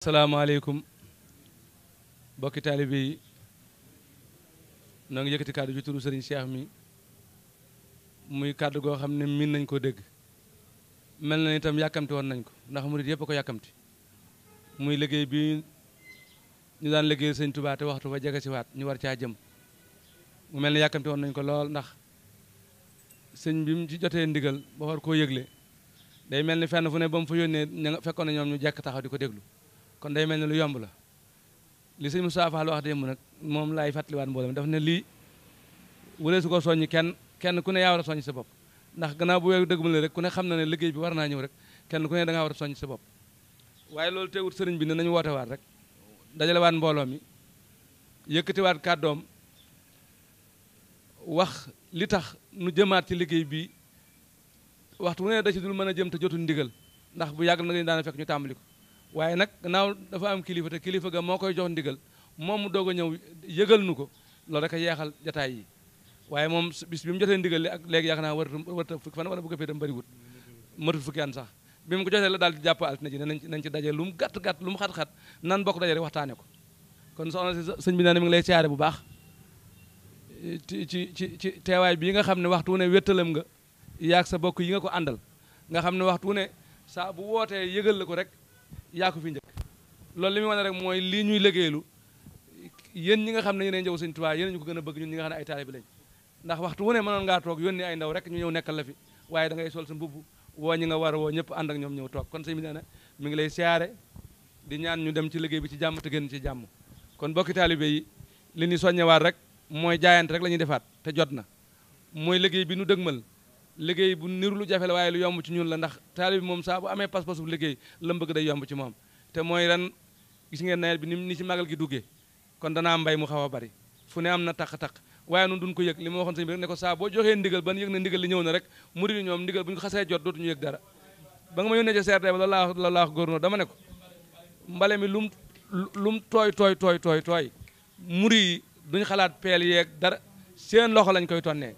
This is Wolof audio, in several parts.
salaamaaleykum bokki taalibe yi noo ngi yëkkati kàddu ju turu sëriñ Cheikh mi muy kàddu goo xam ne miin nañ ko dégg mel na itam yàkkamti woon nañ ko ndax murid yëpp a ko yàkkamti muy liggéey bi ñu daan liggéey sëñ Tuubaa te waxtu fa jege si waat ñu war caa jëm mu mel ne yàkkamti woon nañ ko lool ndax sëñ bi mu ci jotee ndigal ba war koo yëgle day mel ni fenn fu ne ba mu fa yónnee ña fekkoon na ñoom ñu jekk taxaw di ko déglu kon day mel ne lu yomb la li sëñ Moustapha Fall wax démb nag moom laay fàttaliwaat mboolem daf ne lii wala su ko soññi kenn ku ne yaa war a soññ sa bopp ndax gannaaw bu weeru dëgg ma rek ku ne xam na ne liggéey bi war naa ñëw rek kenn ku ne da ngaa war a soññ sa bopp waaye loolu teewut sëriñ bi ne nañu woote waat rek dajale waat mbooloo mi yëkkatiwaat kàddoom wax li tax nu jëmaat ci liggéey bi waxtu wu ne da ci dul mën a jëm te jotul ndigal ndax bu yàgg na daana fekk ñu tàmbali ko waaye nag gannaaw dafa am kilifa te kilifa ga moo koy jox ndigal moom mu doog a ñëw yëgal nu ko loolu rek a yeexal jataay yi waaye moom bis bi mu jotee ndigal li ak léegi yaakaar naa warta fukki fan wala bu ko fee tam bëriwut matul fukki an sax bi mu ko jotee la daal di jàpp altine ji ne nañ ci daje lu mu gàtt-gàtt lu mu xat-xat nan bokk daje rek waxtaane ko kon soxna si sëñ bi nee na mi ngi lay siyaare bu baax ci teewaay bii nga xam ne waxtu wu ne wéttalam nga yaag sa bokk yi nga ko àndal nga xam ne waxtu wu ne saa bu wootee yëgal la ko rek yaa ko fi njëkk loolu li muy wane rek mooy lii ñuy liggéeylu yéen ñi nga xam ne yéenay njëw sëñ Tuubaa yéen ñu ko gën a bëgg ñun ñi nga xam ne ay taalibe lañ ndax waxtu wu ne mënoon ngaa toog yónni ay ndaw rek ñu ñëw nekkal la fi waaye da ngay sol sa mbubb woo ñi nga war a woo ñëpp ànd ak ñoom ñëw toog kon sëñ bi nee na mi ngi lay siyaare di ñaan ñu dem ci liggéey bi ci jàmm te génn ci jàmm kon bokki taalibe yi li ñu soññewaat rek mooy jaayante rek la ñuy defaat te jot na mooy liggéey bi nu dëgmal liggéey bu niru lu jafe la waaye lu yomb ci ñun la ndax taalibe bi moom saa bu amee pas-pas bu liggéey la bëgg day yomb ci moom te mooy ren gis ngeen nawet bi ni ci magal gi duggee kon danaa mbay mu xaw a bari fu ne am na taq-taq waaye nun duñ ko yëg li ma waxoon sëñ bi rek ne ko saa boo joxee ndigal ban yëg na ndigal li ñëw na rek murid yi ñoom ndigal bu ñu ko xasee jot dootuñu yëg dara ba nga ma yónnee ci CRD ba loolu laa wax góornóor dama ne ko mbale mi lum tooy murid yi duñ xalaat peel yeeg dara seen loxo lañ koy tonnee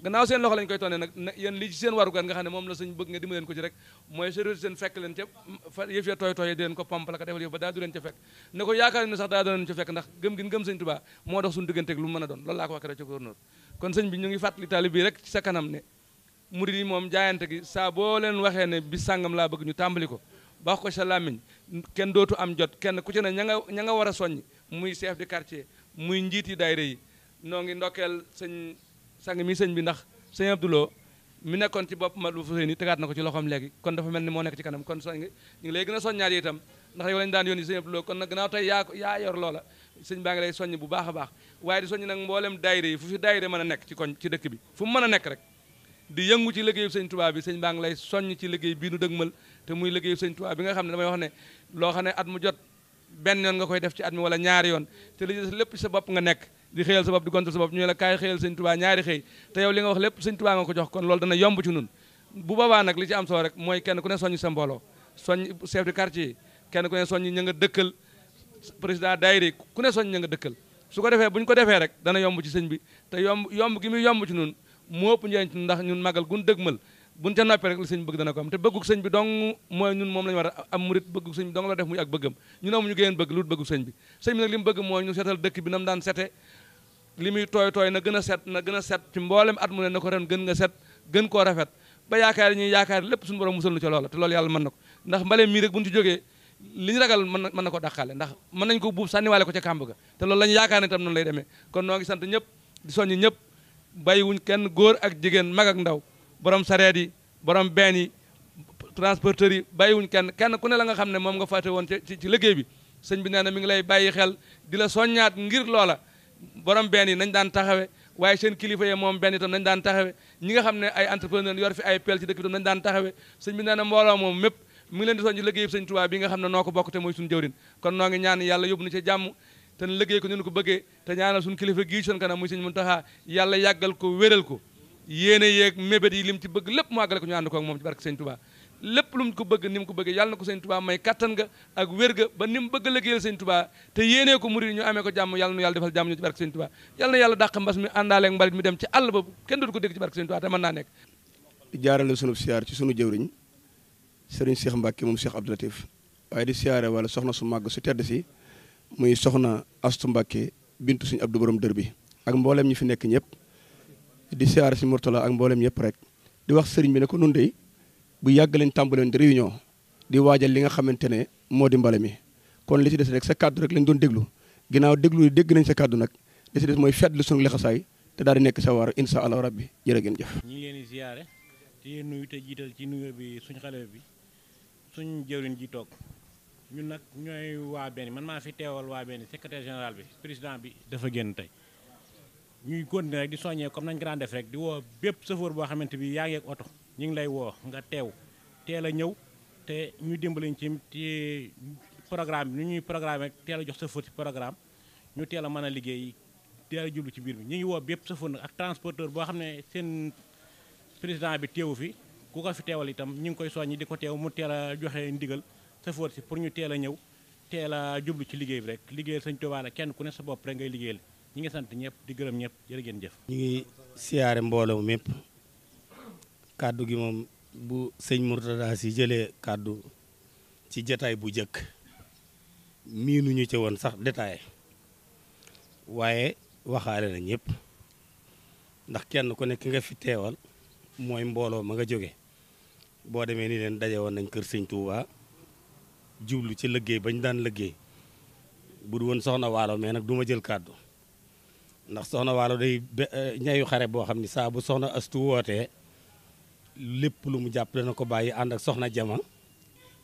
gannaaw seen loxo lañ koy tonnee nag yéen lii ci seen warugar nga xam ne moom la sëñ bëgg nga dimbali leen ko ci rek mooy sérieux seen fekk leen ca fa yëf ya tooy di leen ko pomp la ko defal yëf ba daa du leen ca fekk ne ko yaakaar ne sax daa doon leen ca fekk ndax gëm gi gëm sëñ Tuubaa moo dox suñu digganteeg lu mu mën a doon loolu laa ko wax rek ci gouverneur kon sëñ bi ñu ngi fàttali taali bii rek ci sa kanam ne murid yi moom jaayante gi saa boo leen waxee ne bis sàngam laa bëgg ñu tàmbali ko baax ko sa làmmiñ kenn dootu am jot kenn ku ci ne ña nga war a soññ muy chef de quartier muy njiit yi daayira yi noo ngi ndokkeel sëñ sang mi sëñ bi ndax sëñ Abdouloo mi nekkoon ci bopp Matlaboul Fawzayni tegaat na ko ci loxoom léegi kon dafa mel ni moo nekk ci kanam kon soñ ñu ngi lay gën a soññaat yi itam ndax yow lañu daan yónni sëñ Abdouloo kon nag gannaaw tey yaa yor loola sëñ baa ngi lay soññ bu baax a baax waaye di soññ nag mboolem daayira yi fu fi daayira mën a nekk ci dëkk bi fu mu mën a nekk rek di yëngu ci liggéeyu sëñ Tuubaa bi sëñ baa ngi lay soññ ci liggéey bii nu dëgmal te muy liggéeyu sëñ Tuubaa bi nga xam ne damay wax ne loo xam ne at mu jot benn yoon nga koy def ci at mi wala ñaari yoon te li lépp sa bopp nga nekk di xëyal sa bopp di gontal sa bopp ñu la kaay xëyal sëñ Tuubaa ñaari xëy te yow li nga wax lépp sëñ Tuubaa nga ko jox kon loolu dana yomb ci nun bu boobaa nag li ci am solo rek mooy kenn ku ne soññ sa mbooloo soññ chef de quartier yi kenn ku ne soññ ña nga dëkkal président daayira yi ku ne soññ ña nga dëkkal su ko defee bu ñu ko defee rek dana yomb ci sëñ bi te yomb gi muy yomb ci nun moo ëpp njëriñ ci nun ndax ñun magal gun dëgmal buñ ca noppee rek li sëñ bëgg dana ko am te bëgguk sëñ bi dong mooy ñun moom la ñu war a am murit bëgguk sëñ bi dong la def muy ak bëggam ñun amuñu géneen bëgg lu bëgguk sëñ bi nag li mu bëgg mooy ñu seetal dëkk bi nam daan sete li muy tooy na gën a set ci mboolem at mu ne na ko ren gën nga set gën koo rafet ba yaakaar ñuy yaakaar lépp suñu borom musal nu ca loola te loolu yàlla mën na ko ndax mbale mii rek buñu ci jógee li ñu ragal mën na ko dàqaale ndax mën nañ ko buub sànniwaale ko ca kàmb ga te loolu la ñu yaakaar ne tam noonu lay demee kon noo ngi sant ñëpp di soññi ñëpp bàyyiwuñ kenn góor ak jigéen mag ak ndaw borom sareet yi borom benn yi transporteurs yi bàyyiwuñ kenn ku ne la nga xam ne moom nga fàtte woon ci liggéey bi sëñ bi nee na mi ngi lay bàyyi xel di la soññaat ngir loola borom benn yi nañ daan taxawe waaye seen kilifa yi moom benn itam nañ daan taxawe ñi nga xam ne ay entrepreneur yor fi ay pelle ci dëkk bi tam nañ daan taxawe sëñ bi nee na mbooloo moom mépp mi ngi leen di soññ liggéey sëñ Tuubaa bi nga xam ne noo ko bokk te mooy suñu jëwrin kon noo ngi ñaan yàlla yóbbu na ci jàmm te liggéey ko ñu ko bëggee te ñaanal suñu kilifa gii seen kanam muy sëñ Muntaxa yàlla yàggal ko wéral ko yéene yeeg mébét yi lim ci bëgg lépp mu àggale ko ñu ànd ko ak moom ci barke sëñ Tuubaa lépp lu mu ko bëgg ni mu ko bëggee yàlla na ko sëñ Tuubaa may kattan nga ak wér ga ba ni mu bëgg liggéeyal sëñ Tuubaa te yéenee ko murid ñu amee ko jàmm yàlla nu yàlla defal jàmm ñu ci barke sëñ Tuubaa yàlla na yàlla dàq mbas mi àndaaleeg mbalit mi dem ci àll ba kenn dootu ko dégg ci barke sëñ Tuubaa te mën naa nekk di jaarale sunu siyaar ci sunu jëwriñ sëriñ Cheikh Mbacke moom Cheikh Abdou Latif waaye di siyaare wala soxna su màgg su tedd si muy soxna Astu Mbàkke bintu suñu Abdou borom dër bi ak mboolem ñi fi nekk ñëpp di siyaare si Mourtala ak mboolem ñëpp rek di wax sëriñ bi ne ko nun dey bu yàgg lañ tàmbaloon di réunion di waajal li nga xamante ne moo di mbale mi kon li ci des rek sa kàddu rek lañ doon déglu ginnaaw dégg nañ sa kàddu nag li ci des mooy fetlu suñu lexasaay te daal di nekk sa war insha allah rabbi jërë ngeen jëf. ñu ngi leen di ziyaare te nuyu te jiital ci nuyu bi suñu xale bi suñu jëwriñ ji toog ñun nag ñooy waa benn man maa fi teewal waa benn secrétaire général bi président bi dafa génn tey ñuy continuer rek di soññee comme nañ ko daan def rek di woo bépp chauffeur boo xamante bi yaa ngi ak oto ñu ngi lay woo nga teew teel a ñëw te ñu dimbaliñ ci programme bi nu ñuy programme rek teel a jox chauffeur ci programme ñu teel a mën a liggéey teel a jublu ci biir bi ñu ngi woo bépp chauffeur nag ak transporteur boo xam ne seen président bi teewu fi ku ko fi teewal itam ñu ngi koy soññi di ko teew mu teel a joxe ndigal chauffeur si pour ñu teel a ñëw teel a jublu ci liggéey bi rek liggéeyal Sëñ Tuubaa la kenn ku ne sa bopp rek ngay liggéeyal ñi ngi sant ñëpp di gërëm ñëpp jërë ngeen jëf. ñu ngi siyaare mbooloo mépp kàddu gi moom bu sëñ Mourtada si jëlee kàddu ci jataay bu jëkk miinuñu ci woon sax détail waaye waxaale na ñëpp ndax kenn ku nekk nga fi teewal mooy mbooloo ma nga jóge boo demee ni leen daje woon nañ kër sëñ Touba jublu ci liggéey bañ daan liggéey bu du woon soxna waalo mais nag du ma jël kàddu ndax soxna waalo day ñayu xare boo xam ni saa bu soxna astu wootee lépp lu mu jàpp dana ko bàyyi ànd ak soxna jama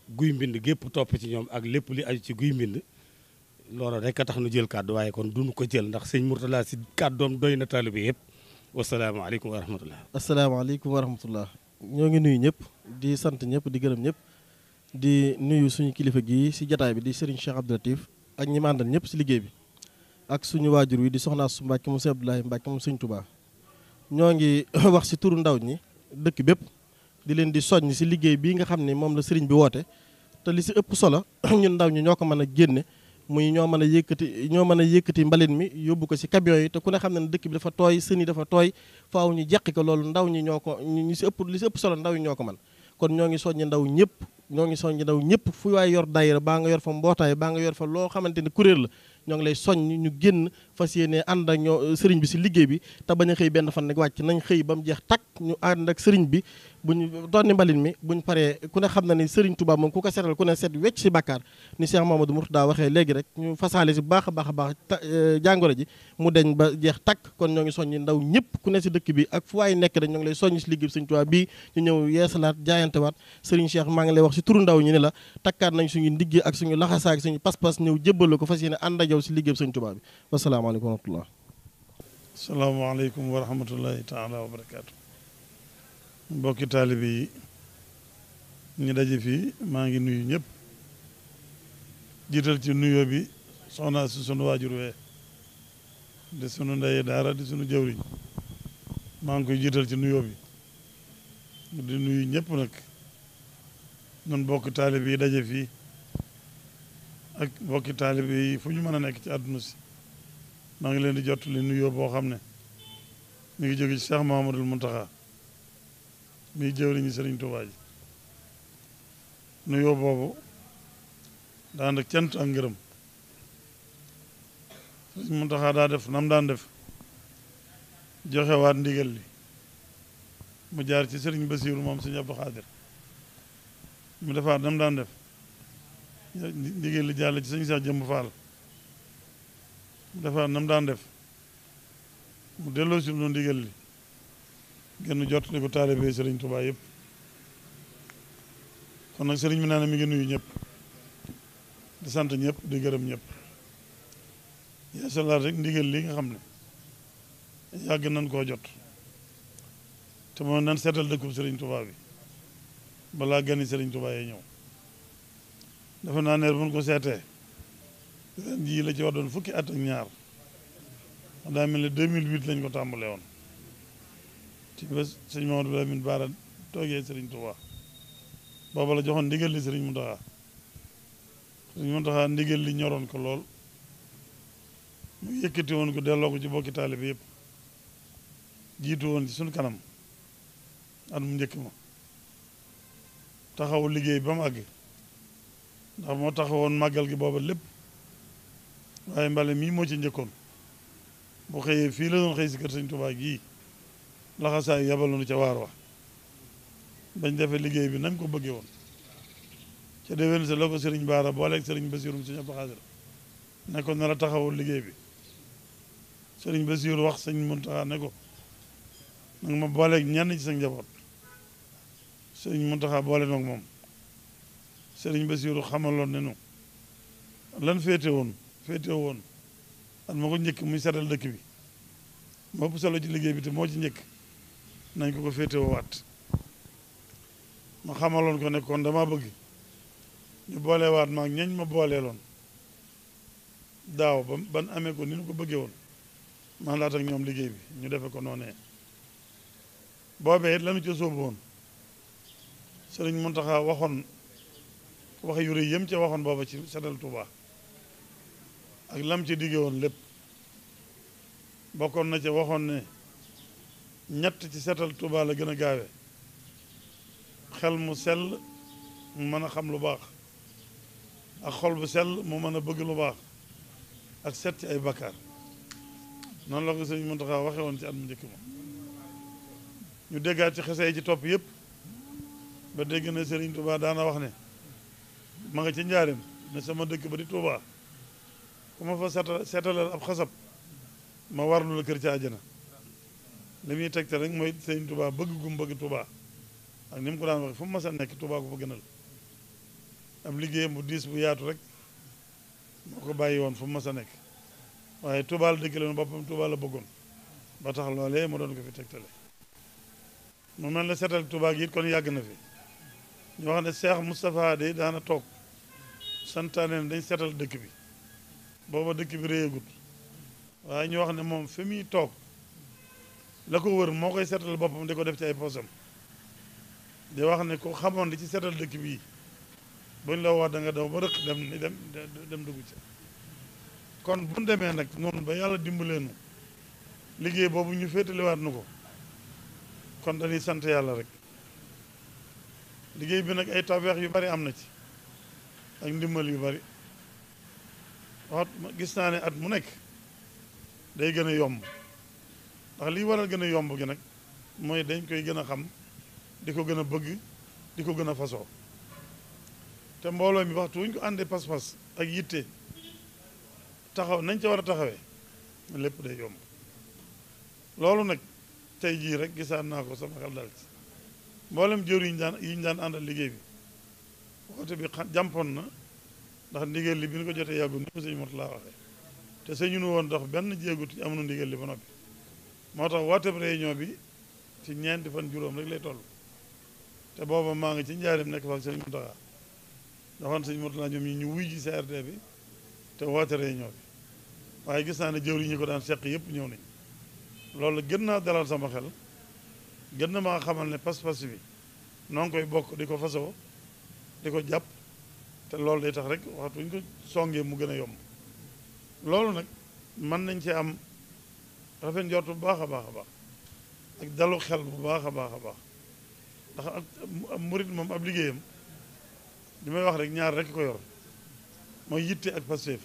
guy mbind gépp topp ci ñoom ak lépp li aju ci guy mbind loolu rek a tax nu jël kàddu waaye kon duñu ko jël ndax sëñ Mourtala si kàddoom doy na taalibe yëpp wasalaamaaleykum wa rahmatullah. asalaamaaleykum wa rahmatullah ñoo ngi nuyu ñëpp di sant ñëpp di gërëm ñëpp di nuyu suñu kilifa gii si jataay bi di Serigne Cheikh Abdou Latif ak ñi ma àndal ñëpp si liggéey bi ak suñu waajur wi di soxna su Mbàkke mu Sëñ Abdoulaye Mbàkke mu Sëñ Touba ñoo ngi wax si turu ndaw ñi dëkk bépp di leen di soññ si liggéey bii nga xam ne moom la sëriñ bi woote te li si ëpp solo ñun ndaw ñi ñoo ko mën a génne muy ñoo mën a yëkkati mbalit mi yóbbu ko si camion yi te ku ne xam ne dëkk bi dafa tooy sën yi dafa tooy faaw ñu jeqi ko loolu ndaw ñi ñoo ko ñu si ëpp li si ëpp solo ndaw ñi ñoo ko mën kon ñoo ngi soññ ndaw ñëpp fu waay yor daayira baa nga yor fa mbootaay baa nga yor fa loo xamante ne kuréel la ñoo ngi lay soññ ñu génn fas yéene ànd ak ñoo sëriñ bi si liggéey bi te bañ a xëy benn fan nag wàcc nañ xëy ba mu jeex takk ñu ànd ak sëriñ bi buñ doonni mbalit mi buñ paree ku ne xam na ni sëriñ Touba moom ku ko seetal ku ne seet wecc si bàkkaar ni Cheikh Mamadou Mourtada waxee léegi rek ñu fasaale si baax a baax jàngoro ji mu deñ ba jeex takk kon ñoo ngi soññi ndaw ñëpp ku ne si dëkk bi ak fu waay nekk rek ñoo ngi lay soññ si liggéey bi sëriñ Touba bii ñu ñëw yeesalaat jaayantewaat sëriñ Cheikh maa ngi lay wax si turu ndaw ñi ne la takkaat nañ suñu ndigg ak suñu laxasaay ak suñu pas-pas ñëw jébbal ko fas yéene ànd ak yow si liggéey bi sëriñ Touba bi wasalaamaaleykum wa rahmatullah. asalaamaaleykum wa rahmatullahi taala wa barakaatu. mbokki taalibe yi ñu daje fii maa ngi nuyu ñëpp jiital ci nuyoo bi soxna si sunu waajur wee di sunu ndey daara di sunu jëwriñ maa ngi koy jiital ci nuyoo bi di nuyu ñëpp nag nun bokki taalibe yi daje fii ak bokki taalibe yi fu ñu mën a nekk ci àdduna si maa ngi leen di jottali nuyoo boo xam ne mi ngi jóge ci Cheikh Mouhamadoul Mountakha muy jëwriñu Sëriñ Tuubaa ji nuyoo boobu daan ak cant ak ngërëm Sëriñ Mountakha daa def nam daan def joxewaat ndigal li mu jaar ci Sëriñ Basiiru moom Sëriñ Abdou Xaadir mu defaat nam daan def ndigal li jàll ci Sëriñ Seex Jëmb Faal mu defaat nam daan def mu delloo si lu ndigal li gën jot li ko taalibe Sëriñ Tuubaa yëpp kon nag sëriñ bi nee na mi ngi nuyu ñëpp di sant ñëpp di gërëm ñëpp yeesalaat rek ndigal li nga xam ne yàgg nañ koo jot te moom nan seetal dëkkub Sëriñ Tuubaa bi balaa gani Sëriñ Tuubaa yi ñëw dafa naa neer buñ ko seetee ren jii la ci war doon fukki at ak ñaar daa mel ne 2008 lañ ko tàmbale woon ci bés sëñ Mamadou Lamine Bara toogee Sëriñ Tuubaa booba la joxoon ndigal li Sëriñ Mountakha ndigal li ñoroon ko lool mu yëkkati woon ko delloo ko ci bokki taalibe yëpp jiitu woon ci suñu kanam at mu njëkk ma taxaw liggéey ba mu àgg ndax moo taxawoon màggal gi booba lépp waaye mbale mii moo ci njëkkoon bu xëyee fii la doon xëy si kër sëñ Tuubaa gii laxasaay yabaloonu ca waar wa bañ defee liggéey bi nañ ko bëggee woon ca déwén sa la ko sëriñ Baara booleeg sëriñ Basiiru sëñ Abdu Xaadir ne ko na la taxawul liggéey bi sëriñ Basiiru wax sëñ Muntaxa ne ko nanga ma booleeg ñenn ci sa njaboot sëriñ Muntaxa boole noog moom sëriñ Basiiru xamaloon ne nu lan féete woon at ma ko njëkk muy setal dëkk bi moo ëpp solo ci liggéey bi te moo ci njëkk nañ ko féetewoo waat ma xamaloon ko ne kon dama bëgg ñu boolewaat maag ñañ ma booleeloon daaw ban amee ko ni ñu ko bëggee woon man laat ak ñoom liggéey bi ñu defe ko noonee boobee it lanu ca sóobu woon sëriñ Muntaxa waxoon wax yu rëy yëm ca waxoon booba ci setal Tuuba ak lam ci digge woon lépp bokkoon na ca waxoon ne ñett ci setal Tuuba la gën a gaawe xel mu sell mu mën a xam lu baax ak xol bu sell mu mën a bëgg lu baax ak set ci ay bakkaar noonu la ko sëriñ Muntaxa waxe woon ci at mu njëkk ma ñu déggaat ci xese yi ci topp yëpp ba dégg na sëriñ Tuuba daana wax ne ma nga ci njaareem ne sama dëkk ba di Tuuba ku ma fa seetalal ab xasab ma warlu la kër ci àjjana li muy tegte rek mooy sëriñ Tuuba bëgg gum bëgg Tuuba ak ni mu ko daan waxe fu mu mas a nekk Tuuba ko fa gënal am liggéeyam bu diis bu yaatu rek moo ko bàyyi woon fu mu mas a nekk waaye Tuuba la dëkk leen boppam Tuuba la bëggoon ba tax loolee mu doon ko fi tegtale mu mel ne seetal Tuuba gi it kon yàgg na fi ñu wax ne Cheikh Moustapha de daana toog santaane dañ seetal dëkk bi booba dëkk bi réyagut waaye ñu wax ne moom fi muy toog la ko wër moo koy seetal boppam di ko def ci ay poosam di wax ne ko xamoon di ci seetal dëkk bii buñ la wax da nga daw ba rëq dem dugg ci kon buñ demee nag noonu ba yàlla dimbaleenu liggéey boobu ñu féetaliwaat nu ko kon dañuy sant yàlla rek liggéey bi nag ay tawfeex yu bari am na ci ak ndimbal yu bari wax gis naa ne at mu nekk day gën a yomb ndax liy waral gën a yomb gi nag mooy dañ koy gën a xam di ko gën a bëgg di ko gën a fasoo te mbooloo mi waxtu wuñ ko àndee pas-pas ak yitte taxaw nañ ca war a taxawee lépp day yomb loolu nag tey jii rek gisaan naa ko sama xel dal ci mboolem jëru yi ñu daan àndal liggéey bi woote bi jàmpoon na ndax ndigal li bi ñu ko jotee yàggul ni ko sëñ Murtala waxee te sëñu nu woon dox benn jéegut am nu ndigal li ba noppi moo tax woote bi réunion bi ci ñeenti fan juróom rek lay toll te booba maa ngi ci njaarim nekk fa ak sëñ Muntaxa daxoon sëñ Murtala ñoom ñi ñu wuy ji CRD bi te woote réunion bi waaye gis naa ne jëwri ñi ko daan seq yëpp ñëw nañ loolu gën naa dalal sama xel gën na maa xamal ne pas-pas bi noo ngi koy bokk di ko fasoo di ko jàpp te loolu day tax rek waxtu ñu ko songee mu gën a yomb loolu nag mën nañ ci am rafet njort bu baax a baax a baax ak dalu xel bu baax a baax a baax ndax ak murit moom ab liggéeyam li may wax rek ñaar rek ko yor mooy yitte ak pastéef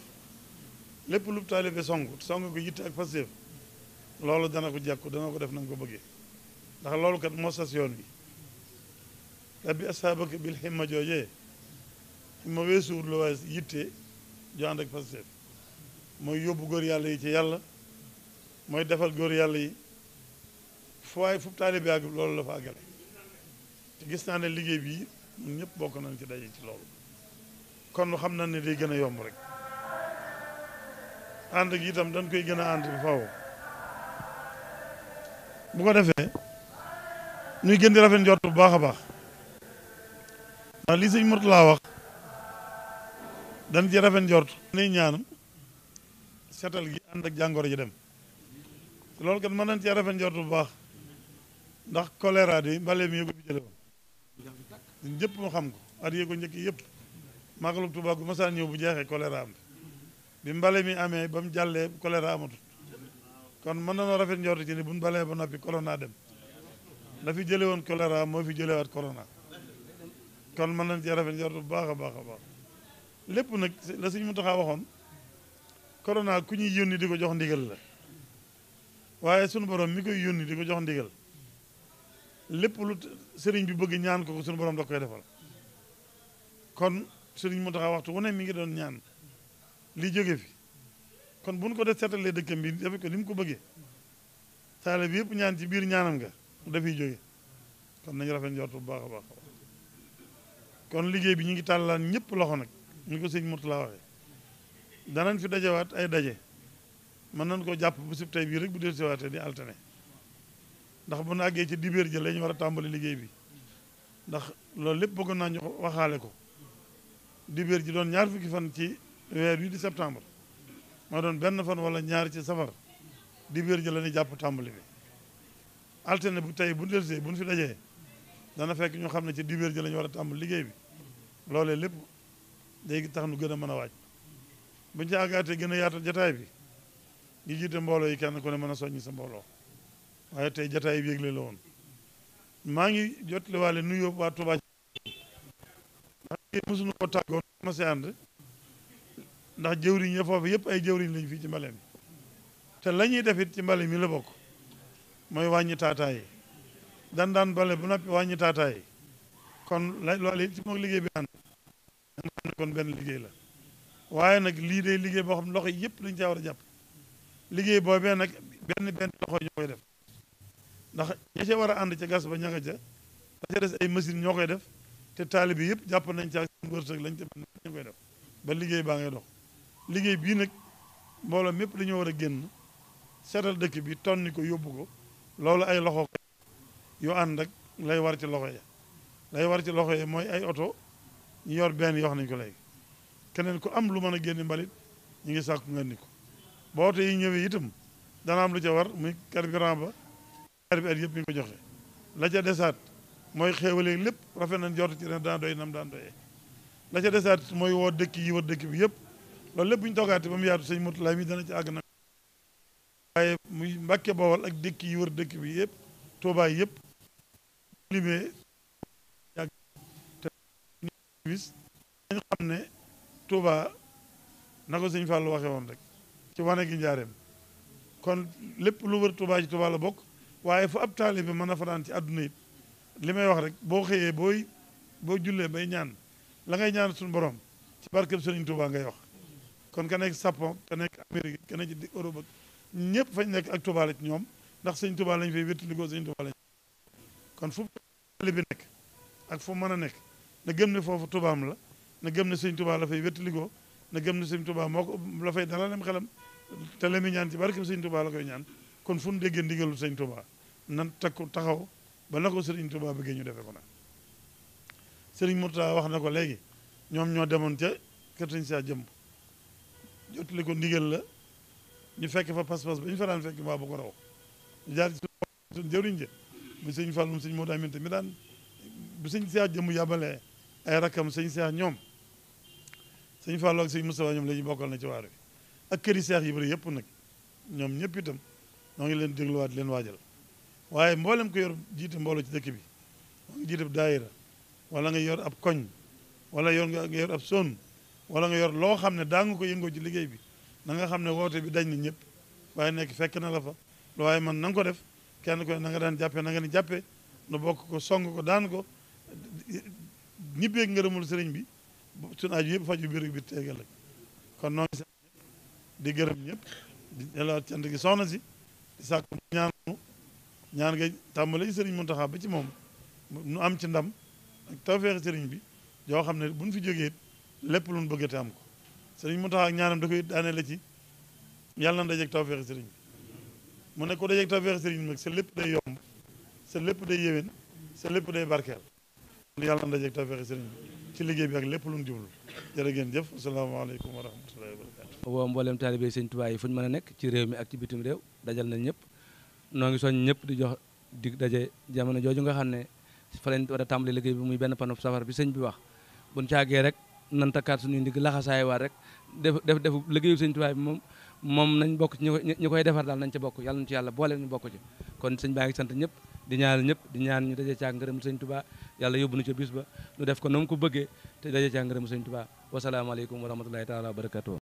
lépp lu taalibe song ko yitte ak pastéef loolu dana ko jàkku dana ko def na nga ko bëggee ndax loolu kat moo sas yoon bi rabbi asaabaka bil himma joojee himma weesuwul la waaye yitte jo ànd ak pastéef mooy yóbbu góor yàlla yi ci yàlla mooy defal góor yàlla yi fu waaye fu taalibe àgg loolu la fa àggale te gis naa ne liggéey bii ñun ñëpp bokk nañ ci daje ci loolu kon xam na ne day gën a yomb rek ànd gi itam dañ koy gën a ànd bi faaw bu ko defee ñuy gën di rafet njort bu baax a baax ndax lii sëñ Murtala wax dañ ci rafet njort nay ñaanam setal gi ànd ak jàngoro ji dem loolu kat mën nañ cee rafet njort bu baax ndax choléra di mbale mi yëgo fi jële woon ñun ñëpp mu xam ko at yee ko njëkk yëpp màggalu Tuubaa gu masaan ñëw bu jeexee choléra am bi mbale mi amee ba mu jàllee choléra amatut kon mën nañoo rafet njort ci ni buñ balee ba noppi corona dem la fi jële woon choléra moo fi jëlewaat corona kon mën nañ cee rafet njort bu baax a baax a baax lépp nag la Sëñ Muntaxa waxoon corona ku ñuy yónni di ko jox ndigal la waaye sunu borom mi koy yónni di ko jox ndigal lépp lu sëriñ bi bëgg ñaan ko sunu borom da koy defal kon sëriñ Muntaxa waxtu wu ne mi ngi doon ñaan li jóge fi kon bu ñu ko def seetalee dëkkam bi defe ko ni mu ko bëggee taale bi yëpp ñaan ci biir ñaanam nga mu dafiy jóge kon nañu rafet njort bu baax a baax kon liggéey bi ñu ngi tàllaan ñëpp loxo nag ñu ko sëñ Murtala waxee danañ fi dajewaat ay daje mën nañ ko jàpp bu sib tey bii rek bu del siwaatee di altine ndax bu nu àggee ci dibéer ji la ñu war a tàmbali liggéey bi ndax loolu lépp bëggoon naa ñu waxaale ko dibéer ji doon ñaar fukki fan ci weer wi di septembre moo doon benn fan wala ñaar ci safar dibéer ji la ñuy jàpp tàmbali bi altine bu tey bu delsee bu ñu fi dajee dana fekk ñu xam ne ci dibéer ji la ñu war a tàmbali liggéey bi loolee lépp léegi tax nu gën a mën a waaj buñu ci àggaatee gën a yaatal jataay bi ñu jiite mbooloo yi kenn ku ne mën a soññi sa mbooloo waaye tey jataay bi yégle la woon maa ngi jotle waale nuyoo waa Touba ndax mosuñu ko tàggoon ma si ànd ndax jëwriñ ya foofu yëpp ay jëwriñ lañu fii ci mbale mi te la ñuy def it ci mbale mi la bokk mooy wàññi taataay yi daan bale bu noppi wàññi taataay yi kon loolu it ci moom liggéey bi ànd nga xam ne kon benn liggéey la waaye nag lii day liggéey boo xam ne loxo yëpp dañu caa war a jàpp liggéey boobee nag benn loxo ñoo koy def ndax ña ca war a ànd ca gas ba ña nga ca la ca des ay machine ñoo koy def te taali bi yëpp jàpp nañ ca seen wërsëg lañ ca ñu koy def ba liggéey baa ngay dox liggéey bii nag mbooloo mépp dañoo war a génn seetal dëkk bi tonni ko yóbbu ko loolu ay loxo yu ànd ak lay war ci loxo ya lay war ci loxo ya mooy ay oto ñu yor benn yoo xam nañ ko léegi keneen ku am lu mën a génne mbalit ñu ngi sàkku nga ni ko boo oto yi ñëwee itam dana am lu ca war muy carburant ba bi at yëpp mi ngi ko joxe la ca desaat mooy xéewale lépp rafet nañ jort ci ren daan doy nam daan doyee la ca desaat mooy woo dëkk yi wër dëkk bi yëpp loolu lépp bu ñu toogaate ba mu yaatu sëñ Murtala mi dana ci àgg na waaye muy Mbàkke Bawol ak dëkk yi wër dëkk bi yëpp Tuubaa yëpp limee yàgg te bis dañ xam ne Tuubaa na ko sëñ Fàllu waxee woon rek ci wane gi njaareem kon lépp lu wër Tuubaa ci Tuubaa la bokk waaye fu ab taalibe mën a fanaan ci àdduna it li may wax rek boo xëyee boo jullee bay ñaan la ngay ñaan suñu borom ci barkeb Sëriñ Tuubaa ngay wax kon ka nekk Japon ka nekk Amérique ka nekk ci Europe ak ñëpp fañ nekk ak Tuubaa la ci ñoom ndax Sëriñ Tuubaa lañ fay wéttalikoo Sëriñ Tuubaa lañ kon fu taalibe nekk ak fu mën a nekk na gëm ne foofu Tuubaam la na gëm ne Sëriñ Tuubaa la fay wéttalikoo na gëm ne Sëriñ Tuubaa moo ko la fay dalalem xelam te la muy ñaan ci barkeb Sëriñ Tuubaa la koy ñaan kon fu ñu déggee ndigalu Sëriñ Tuubaa nan takku taxaw ba na ko Sëriñ Tuubaa bëggee ñu defee ko nag Sëriñ Murtala wax na ko léegi ñoom ñoo demoon ca kër Sëriñ Saa Jëmb jotali ko ndigal la ñu fekk fa pas-pas ba ñu fa daan fekk mbaa bu ko raw ñu jaar ci suñu jëwriñ ja bu sëñ Fallum sëñ Modou Aminta mi daan bu sëñ Saa Jëmb yàbbalee ay rakkam sëñ Seex ñoom sëñ Fallu ak sëñ Moustapha ñoom la ñu bokkal na ci waar wi ak këri seex yi bëri yëpp nag ñoom ñëpp itam noo ngi leen dégluwaat leen waajal waaye mboolem ko yor jiite mbooloo ci dëkk bi moo ngi jiite daayira wala nga yor ab koñ wala nga yor ab son wala nga yor loo xam ne daa nga ko yëngoo ci liggéey bi na nga xam ne woote bi dañ na ñëpp waaye nekk fekk na la fa lu waaye man na nga ko def kenn ko na nga daan jàppee na nga ni jàppee nu bokk ko song ko daan ko ñibbeeg ngërëmul sëriñ bi suñu aju yëpp faju biir bi teegal ak kon noo ngi di gërëm ñëpp di delloo cant gi soxna si di sàkku ñaan nga tàmbale sëriñ Muntaxa ba ci moom nu am ci ndam ak tawfeex sëriñ bi yoo xam ne buñ fi jógee lépp lu ñu bëgg te am ko sëriñ Muntaxa ak ñaanam da koy daane la ci yàlla na dajeeg tawfeex sëriñ bi mu ne ko dajeeg tawfeex sëriñ bi nag sa lépp day yomb sa lépp day yéwén sa lépp day barkeel yàlla na dajeeg tawfeex sëriñ bi ci liggéey bi ak lépp lu ñu jublu jërë ngeen jëf asalaamaaleykum wa rahmatullahi wa barakatu woo mboolem taalibe sëñ Tuubaa yi fu ñu mën a nekk ci réew mi ak ci bitim réew dajal nañ ñëpp noo ngi soñ ñëpp di jox dig daje jamono jooju nga xam ne fa lañ war a tàmbali liggéey bi muy benn panub safar bi sëñ bi wax buñ caagee rek nan takkaat suñuy ndig laxasaay waat rek def liggéeyu sëñ Tuubaa bi moom nañ bokk ci ñi koy defar daal nañ ca bokk yàlla ñu ci yàlla boole ñu bokk ci kon sëñ baa ngi sant ñëpp di ñaanal ñëpp di ñaan ñu daje caag ngërëm sëñ Tuubaa yàlla yóbbu nu ca bis ba nu def ko na mu ko bëggee te daje caag ngërëm sëñ Tuubaa wasalaamaaleykum wa rahmatullahi taala wa barakatuh